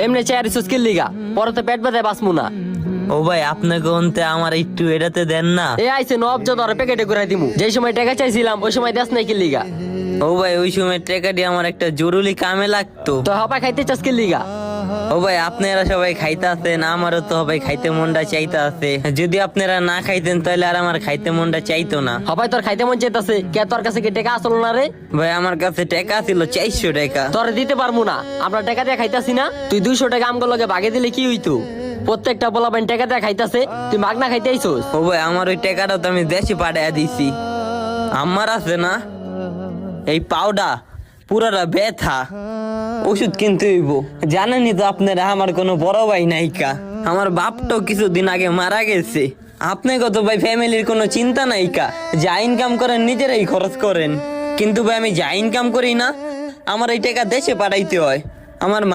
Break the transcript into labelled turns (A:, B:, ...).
A: এমনি chair skill লিগা পরে তো পেট ব্যথায় বাঁচমু না।
B: ও ভাই আপনাকে অন্তে আমার একটু এটাতে দেন না।
A: এ আইছে নব যত প্যাকেটে ঘুরাই দিমু, যেই সময় টাকা চাইছিলাম ওই সময় দেশ নাই কি লিগা।
B: ও ভাই ওই সময় টাকাটি আমার একটা জরুরি কামে লাগতো।
A: তো হবাই খাইতে চাস কি লিগা?
B: ও ভাই আপনারা সবাই খাইতে আছেন, আমারও তো সবাই খাইতে মনটা চাইতে আছে। যদি আপনারা না খাইতেন তাহলে আর আমার খাইতে মনটা চাইতো না।
A: হবাই তোর খাইতে মন চাইতাছে, কে তোর কাছে কি টাকা আসল না রে?
B: ভাই আমার কাছে টাকা ছিল 400 টাকা।
A: তোরে দিতে পারবো না, আমরা টাকা দিয়ে খাইতাছি না। তুই 200 টাকা আমগুলো লগে ভাগে দিলে কি হইতো? প্রত্যেকটা বলাবেন টাকা দিয়ে খাইতাছে, তুই মাগনা খাইতে আইছস।
B: ও ভাই আমার ওই টাকাটা তো আমি দেশে পাঠাইয়া দিছি। আমার আছে না এই পাউডার পুরাটা ব্যথা, ওষুধ কিনতে হইব। জানেনই তো আপনারা আমার কোনো বড় ভাই নাইকা, আমার বাপটাও কিছুদিন আগে মারা গেছে। আপনি কত ভাই ফ্যামিলির কোনো চিন্তা নাইকা, যা ইনকাম করেন নিজেরাই খরচ করেন। কিন্তু ভাই আমি যা ইনকাম করি না, আমার এই টাকা দেশে পাঠাইতে হয়। আমার